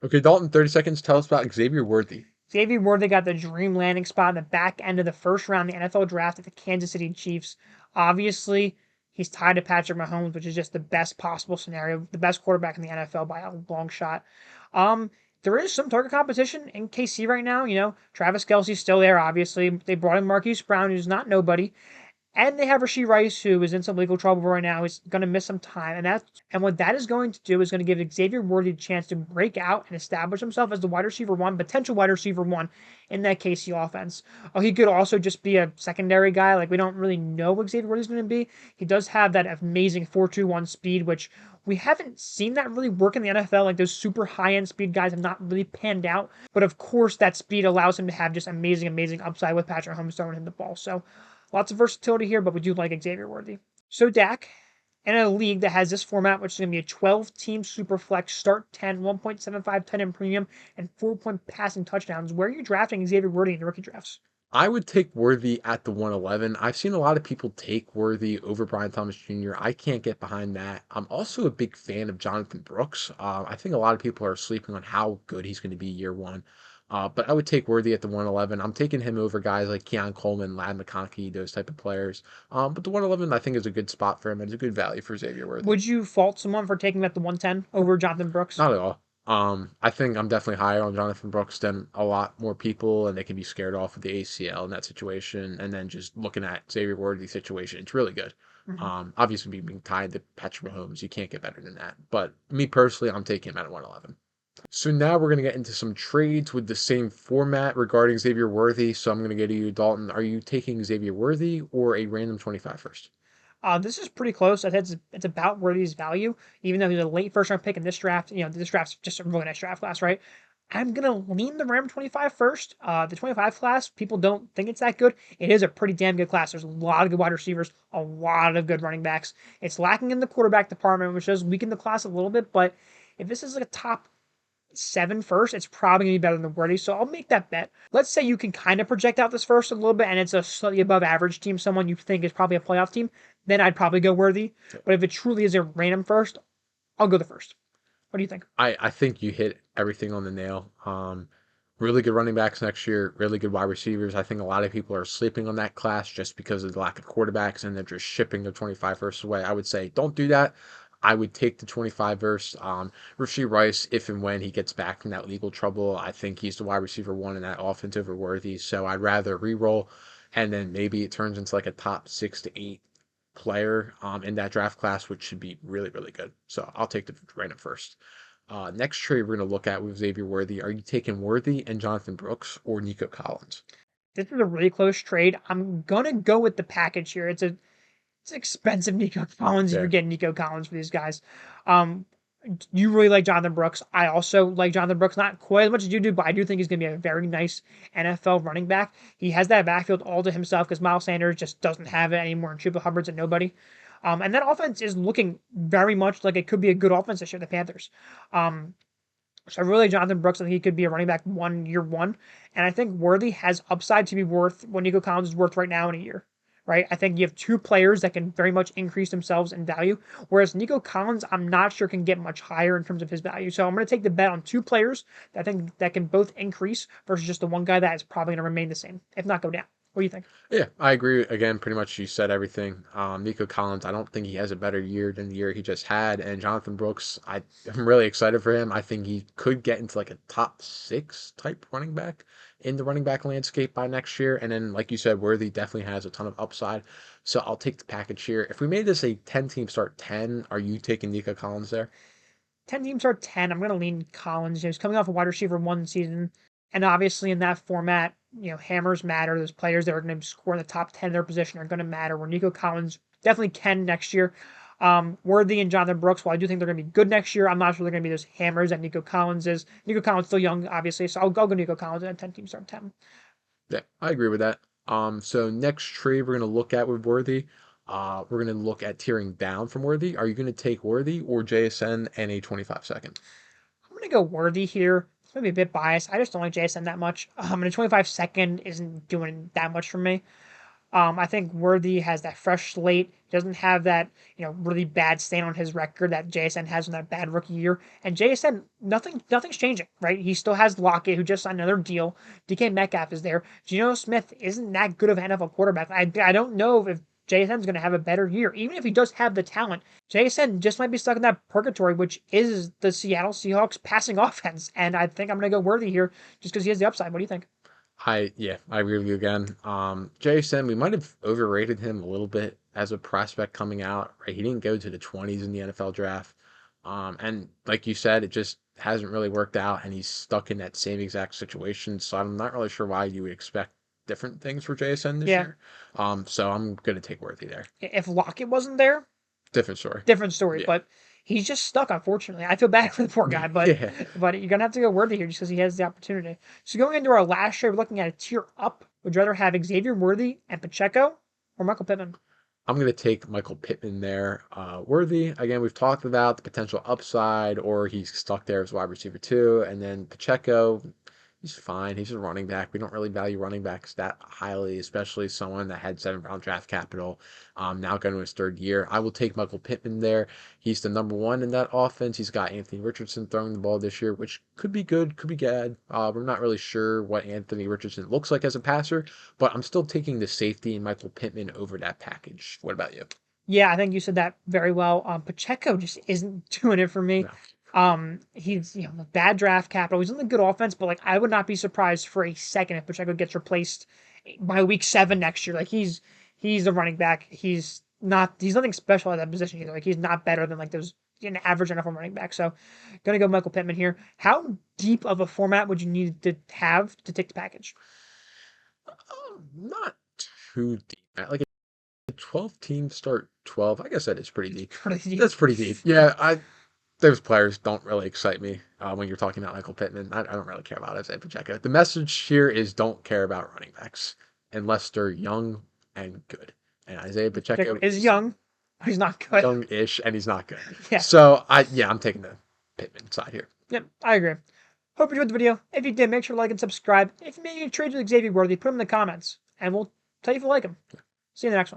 Okay, Dalton, 30 seconds. Tell us about Xavier Worthy. Xavier Worthy got the dream landing spot in the back end of the first round of the NFL draft at the Kansas City Chiefs. Obviously, he's tied to Patrick Mahomes, which is just the best possible scenario, the best quarterback in the NFL by a long shot. Um, there is some target competition in KC right now. Travis Kelsey's still there, obviously. They brought in Marquise Brown, who's not nobody. And they have Rasheed Rice, who is in some legal trouble right now. He's going to miss some time, and what that is going to do is going to give Xavier Worthy a chance to break out and establish himself as the wide receiver one, potential wide receiver one in that KC offense. Oh, he could also just be a secondary guy. Like we don't really know what Xavier Worthy's going to be. He does have that amazing 4.21 speed, which we haven't seen that really work in the NFL. Like those super high end speed guys have not really panned out. But of course, that speed allows him to have just amazing, amazing upside with Patrick Mahomes throwing him the ball. So lots of versatility here, but we do like Xavier Worthy. So Dak, in a league that has this format, which is going to be a 12-team super flex, start 10, 1.75, 10 in premium, and 4-point passing touchdowns, where are you drafting Xavier Worthy in the rookie drafts? I would take Worthy at the 111. I've seen a lot of people take Worthy over Brian Thomas Jr. I can't get behind that. I'm also a big fan of Jonathan Brooks. I think a lot of people are sleeping on how good he's going to be year one. But I would take Worthy at the 111. I'm taking him over guys like Keon Coleman, Lad McConkey, those type of players. But the 111 I think is a good spot for him and it's a good value for Xavier Worthy. Would you fault someone for taking him at the 110 over Jonathan Brooks? Not at all. I think I'm definitely higher on Jonathan Brooks than a lot more people, and they can be scared off with the ACL in that situation. And then just looking at Xavier Worthy's situation, it's really good. Mhm. Obviously being tied to Patrick Mahomes, you can't get better than that. But me personally, I'm taking him at 111. So now we're gonna get into some trades with the same format regarding Xavier Worthy. So I'm gonna go to you, Dalton. Are you taking Xavier Worthy or a random 25 first? This is pretty close. I think it's about Worthy's value, even though he's a late first round pick in this draft. This draft's just a really nice draft class, right? I'm gonna lean the Ram 25 first. The 25 class, people don't think it's that good. It is a pretty damn good class. There's a lot of good wide receivers, a lot of good running backs. It's lacking in the quarterback department, which does weaken the class a little bit. But if this is like a top seven first, it's probably gonna be better than Worthy. So I'll make that bet. Let's say you can kind of project out this first a little bit, and it's a slightly above average team, someone you think is probably a playoff team. Then I'd probably go Worthy. But if it truly is a random first, I'll go the first. What do you think? I think you hit everything on the nail. Really good running backs next year, really good wide receivers. I think a lot of people are sleeping on that class just because of the lack of quarterbacks and they're just shipping the 25 verse away. I would say don't do that. I would take the 25 verse. Rasheed Rice, if and when he gets back from that legal trouble, I think he's the wide receiver one in that offense over Worthy. So I'd rather re-roll and then maybe it turns into like a top 6 to 8 player in that draft class, which should be really, really good. So I'll take the random first. Next trade we're going to look at with Xavier Worthy. Are you taking Worthy and Jonathan Brooks or Nico Collins? This is a really close trade. I'm gonna go with the package here. It's expensive Nico Collins if Yeah. you're getting Nico Collins for these guys. Um, you really like Jonathan Brooks. I also like Jonathan Brooks, not quite as much as you do, but I do think he's going to be a very nice NFL running back. He has that backfield all to himself because Miles Sanders just doesn't have it anymore, and Chuba Hubbard's a nobody. And that offense is looking very much like it could be a good offense this year, the Panthers. Um, so I really like Jonathan Brooks. I think he could be a running back year one. And I think Worthy has upside to be worth what Nico Collins is worth right now in a year. Right? I think you have two players that can very much increase themselves in value. Whereas Nico Collins, I'm not sure can get much higher in terms of his value. So I'm going to take the bet on two players that I think that can both increase versus just the one guy that is probably going to remain the same, if not go down. What do you think? Yeah, I agree. Again, pretty much you said everything. Nico Collins, I don't think he has a better year than the year he just had. And Jonathan Brooks, I'm really excited for him. I think he could get into like a top 6 type running back in the running back landscape by next year. And then, like you said, Worthy definitely has a ton of upside. So I'll take the package here. If we made this a 10 team start 10, are you taking Nico Collins there? 10 teams are 10. I'm going to lean Collins. He's coming off a wide receiver one season. And obviously, in that format, hammers matter. Those players that are going to score in the top 10 of their position are going to matter. Where Nico Collins definitely can next year. Worthy and Jonathan Brooks, while I do think they're going to be good next year, I'm not sure they're going to be those hammers that Nico Collins is. Nico Collins still young, obviously, so I'll go Nico Collins at 10 teams start 10. Yeah, I agree with that. So next trade we're going to look at with Worthy, we're going to look at tearing down from Worthy. Are you going to take Worthy or JSN and a 25 second? I'm going to go Worthy here. It's going to be a bit biased. I just don't like JSN that much. And a 25 second isn't doing that much for me. I think Worthy has that fresh slate. Doesn't have that really bad stain on his record that JSN has in that bad rookie year. And JSN, nothing's changing, right? He still has Lockett, who just signed another deal. DK Metcalf is there. Geno Smith isn't that good of an NFL quarterback. I don't know if JSN's going to have a better year, even if he does have the talent. JSN just might be stuck in that purgatory, which is the Seattle Seahawks passing offense. And I think I'm going to go Worthy here just because he has the upside. What do you think? I agree with you again. Jason, we might have overrated him a little bit as a prospect coming out. Right, he didn't go to the 20s in the NFL draft, and like you said, it just hasn't really worked out, and he's stuck in that same exact situation. So I'm not really sure why you would expect different things for Jason this Yeah. year. So I'm gonna take Worthy there. If Lockett wasn't there, Different story. different story. Yeah. But he's just stuck, unfortunately. I feel bad for the poor guy, but Yeah. but you're gonna have to go Worthy here just because he has the opportunity. So going into our last trade, we're looking at a tier up. Would you rather have Xavier Worthy and Pacheco or Michael Pittman? I'm going to take Michael Pittman there. Worthy, again, we've talked about the potential upside, or he's stuck there as wide receiver two. And then Pacheco, he's fine. He's a running back. We don't really value running backs that highly, especially someone that had 7 round draft capital, now going to his third year. I will take Michael Pittman there. He's the number one in that offense. He's got Anthony Richardson throwing the ball this year, which could be good, could be bad. We're not really sure what Anthony Richardson looks like as a passer, but I'm still taking the safety and Michael Pittman over that package. What about you? Yeah, I think you said that very well. Pacheco just isn't doing it for me. No. He's a bad draft capital. He's on the good offense, but like I would not be surprised for a second if Pacheco gets replaced by week 7 next year. Like he's a running back. He's nothing special at that position either. Like he's not better than like those an average NFL running back. So gonna go Michael Pittman here. How deep of a format would you need to have to take the package? Not too deep. Like a 12 team start 12. I guess that is pretty deep. Pretty deep. That's pretty deep. Yeah, those players don't really excite me when you're talking about Michael Pittman. I don't really care about Isaiah Pacheco. The message here is don't care about running backs unless they're young and good. And Isaiah Pacheco Pacheco is is young. He's not good. young-ish and he's not good. Yeah. So I'm taking the Pittman side here. Yep, I agree. Hope you enjoyed the video. If you did, make sure to like and subscribe. If you made a trade with Xavier Worthy, put him in the comments, and we'll tell you if you like him. See you in the next one.